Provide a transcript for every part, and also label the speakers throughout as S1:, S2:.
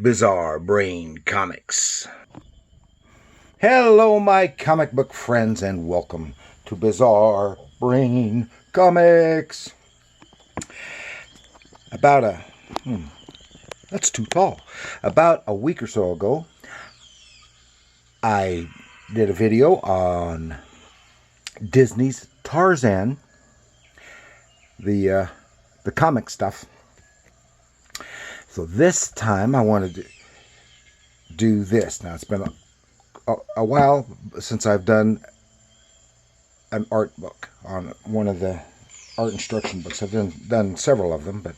S1: Bizarre Brain Comics. Hello, my comic book friends, and welcome to Bizarre Brain Comics. That's too tall. About a week or so ago, I did a video on Disney's Tarzan, the comic stuff. So this time I wanted to do this. Now it's been a while since I've done an art book on one of the art instruction books. I've done several of them, but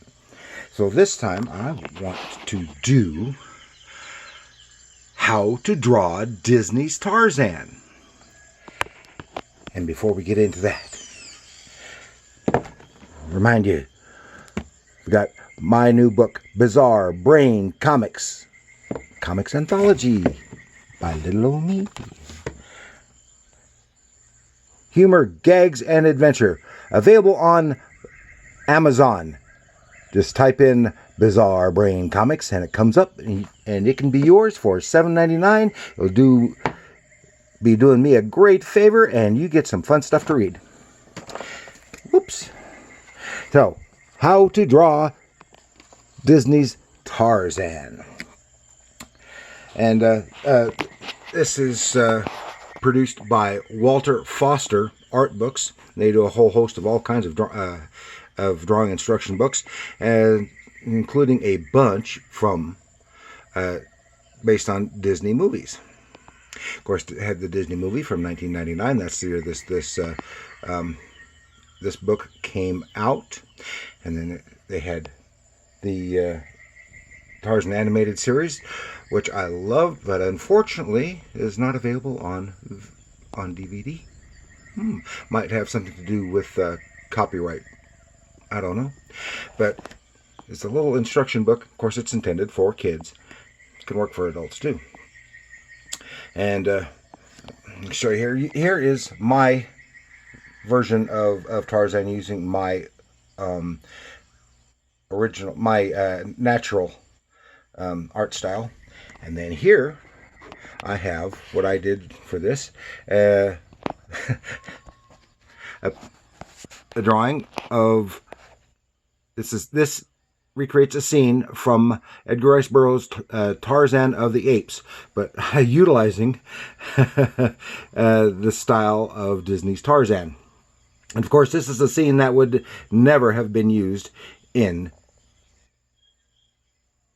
S1: so this time I want to do how to draw Disney's Tarzan. And before we get into that, remind you, we got my new book, Bizarre Brain Comics. Comics Anthology by little old me. Humor, gags, and adventure. Available on Amazon. Just type in Bizarre Brain Comics and it comes up and it can be yours for $7.99. It'll be doing me a great favor and you get some fun stuff to read. Whoops. So, how to draw Disney's Tarzan. And this is produced by Walter Foster Art Books. They do a whole host of all kinds of drawing instruction books, and including a bunch from based on Disney movies. Of course, it had the Disney movie from 1999. That's the year this book came out, and then they had the Tarzan animated series, which I love, but unfortunately is not available on DVD. Might have something to do with copyright. I don't know. But it's a little instruction book. Of course, it's intended for kids. It can work for adults too. And I'll show you here. Here is my version of Tarzan using my natural art style. And then here I have what I did for this, a drawing of this recreates a scene from Edgar Rice Burroughs' Tarzan of the Apes, but utilizing the style of Disney's Tarzan. And of course, this is a scene that would never have been used in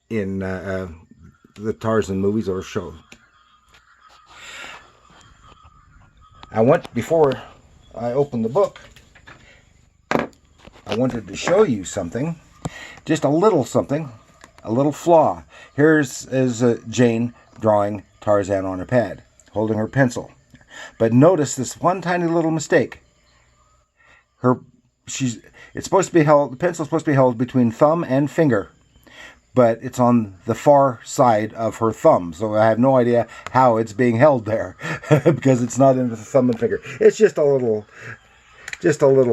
S1: the Tarzan movies or shows. Before I open the book, I wanted to show you something, just a little something, a little flaw. Here's Jane drawing Tarzan on her pad, holding her pencil. But notice this one tiny little mistake. The pencil's supposed to be held between thumb and finger, but it's on the far side of her thumb, so I have no idea how it's being held there because it's not in the thumb and finger. It's just a little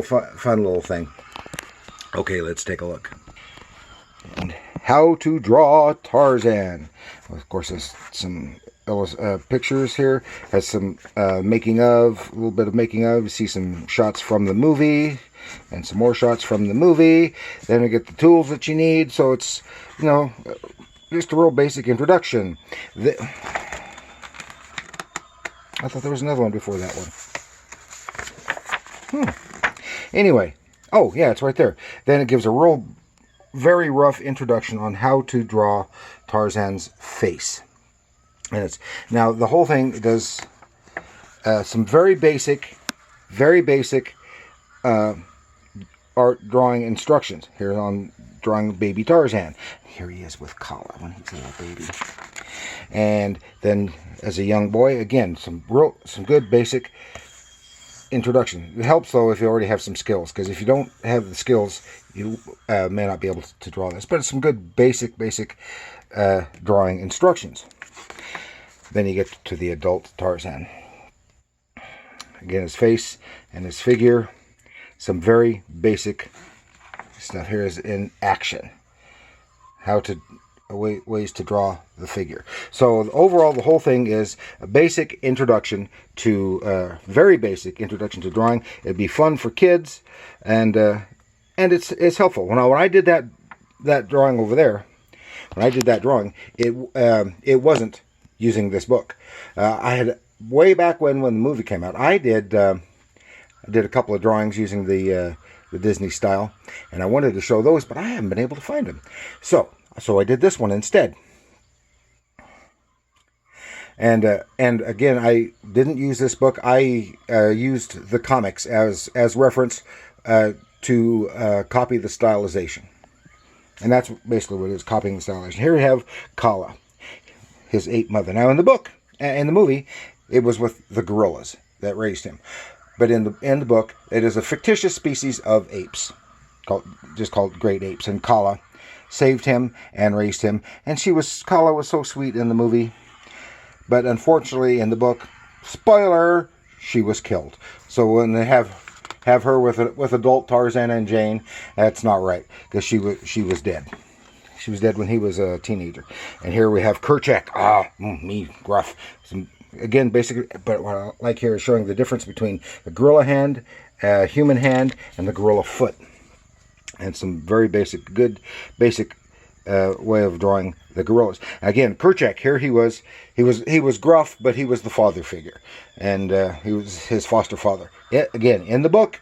S1: fun little thing. Okay, let's take a look. And how to draw Tarzan. Well, of course, there's some pictures here. Has some making of, a little bit of making of. You see some shots from the movie and some more shots from the movie. Then we get the tools that you need. So it's, just a real basic introduction. I thought there was another one before that one. Anyway, oh yeah, it's right there. Then it gives a very rough introduction on how to draw Tarzan's face. And now the whole thing does some very basic art drawing instructions. Here on drawing baby Tarzan. Here he is with collar when he's a little baby. And then as a young boy, again, some good basic introduction. It helps though if you already have some skills, because if you don't have the skills, you may not be able to draw this. But it's some good basic drawing instructions. Then you get to the adult Tarzan. Again, his face and his figure. Some very basic stuff here is in action. How to ways to draw the figure. So overall, the whole thing is a basic introduction to, very basic introduction to drawing. It'd be fun for kids, and it's helpful. When I did that drawing over there, when I did that drawing, it wasn't using this book. I had way back when the movie came out. I did a couple of drawings using the Disney style, and I wanted to show those, but I haven't been able to find them. So I did this one instead. And again, I didn't use this book. I used the comics as reference to copy the stylization. And that's basically what it is, copying the stylization. Here we have Kala, his ape mother. Now in the movie, it was with the gorillas that raised him. But in the book, it is a fictitious species of apes, called great apes. And Kala saved him and raised him. And Kala was so sweet in the movie. But unfortunately, in the book, spoiler, she was killed. So when they have her with adult Tarzan and Jane, that's not right, because she was dead. She was dead when he was a teenager. And here we have Kerchak. Gruff. Again, basically, but what I like here is showing the difference between the gorilla hand, human hand, and the gorilla foot. And some very good basic way of drawing the gorillas. Again, Kerchak, here he was gruff, but he was the father figure, and he was his foster father. Again, in the book,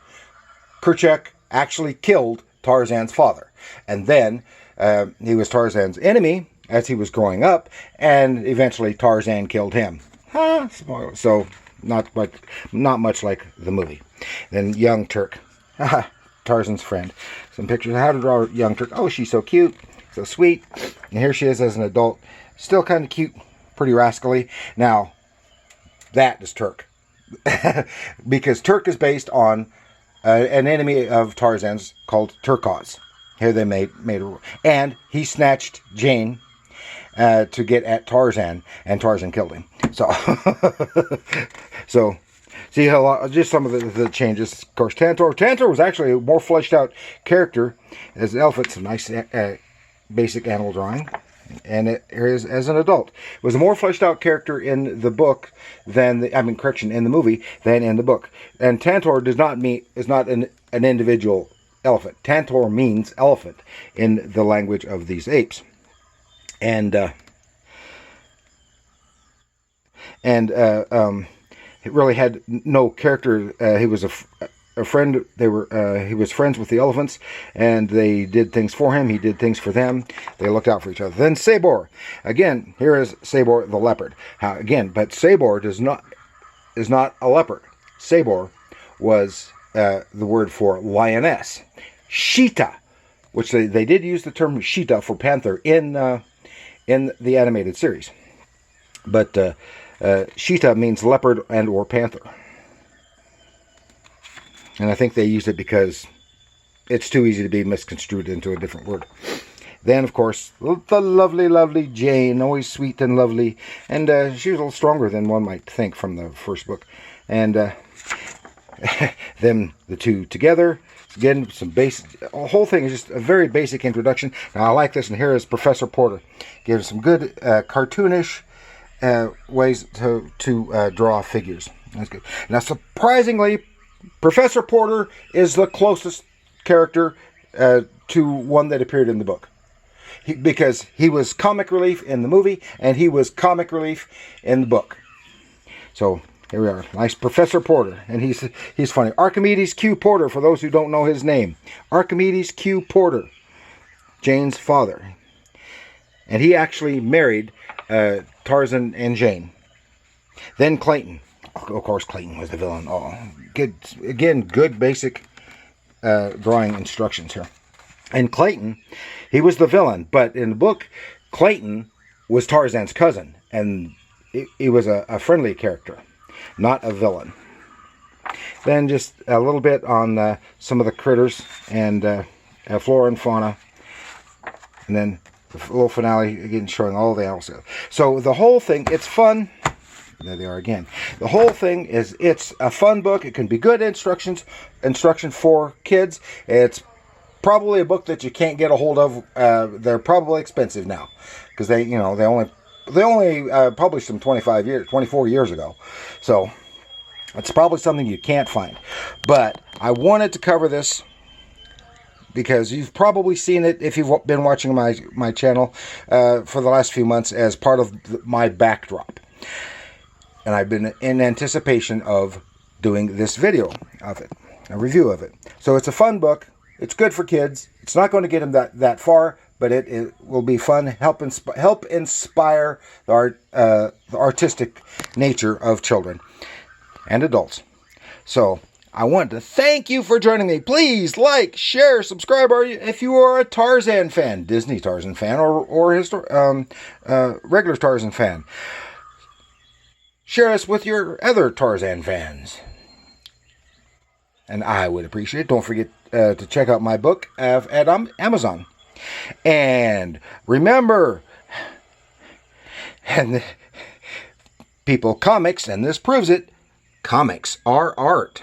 S1: Kerchak actually killed Tarzan's father, and then he was Tarzan's enemy as he was growing up, and eventually Tarzan killed him. Spoiler. So not much like the movie. Then young Turk, Tarzan's friend. Some pictures of how to draw young Turk. Oh, she's so cute. So sweet. And here she is as an adult. Still kind of cute. Pretty rascally. Now, that is Turk. Because Turk is based on an enemy of Tarzan's called Turkos. Here they made a... And he snatched Jane to get at Tarzan. And Tarzan killed him. So... See how just some of the changes. Of course, Tantor. Tantor was actually a more fleshed out character as an elephant. It's a nice basic animal drawing, and it is as an adult. It was a more fleshed out character in the book than in the movie than in the book. And Tantor is not an individual elephant. Tantor means elephant in the language of these apes, and it really had no character. He was a friend. He was friends with the elephants, and they did things for him. He did things for them. They looked out for each other. Then Sabor. Again, here is Sabor the leopard. But Sabor is not a leopard. Sabor was the word for lioness. Cheetah, which they did use the term cheetah for panther in the animated series, but cheetah means leopard and or panther. And I think they used it because it's too easy to be misconstrued into a different word. Then, of course, the lovely, lovely Jane, always sweet and lovely. And she was a little stronger than one might think from the first book. And them, the two together. Again, some basic, the whole thing is just a very basic introduction. Now, I like this, and here is Professor Porter. Gives some good cartoonish ways to draw figures. That's good. Now, surprisingly, Professor Porter is the closest character to one that appeared in the book. Because he was comic relief in the movie, and he was comic relief in the book. So, here we are. Nice Professor Porter. And he's funny. Archimedes Q. Porter, for those who don't know his name. Archimedes Q. Porter. Jane's father. And he actually married Tarzan and Jane. Then Clayton. Of course, Clayton was the villain. Oh, good. Again, good basic drawing instructions here. And Clayton, he was the villain. But in the book, Clayton was Tarzan's cousin. And he was a friendly character, not a villain. Then just a little bit on some of the critters and flora and fauna. And then the little finale, again, showing all the animals. So the whole thing, it's fun. There they are again. The whole thing is, it's a fun book. It can be good instruction for kids. It's probably a book that you can't get a hold of. They're probably expensive now because they only published them 24 years ago. So it's probably something you can't find. But I wanted to cover this because you've probably seen it if you've been watching my channel for the last few months as part of my backdrop. And I've been in anticipation of doing this video of it, a review of it. So it's a fun book. It's good for kids. It's not going to get them that far, but it will be fun. Help inspire the artistic nature of children and adults. So I want to thank you for joining me. Please like, share, subscribe. If you are a Tarzan fan, Disney Tarzan fan, or regular Tarzan fan, share us with your other Tarzan fans. And I would appreciate it. Don't forget to check out my book at Amazon. And remember, and people, comics, and this proves it, comics are art.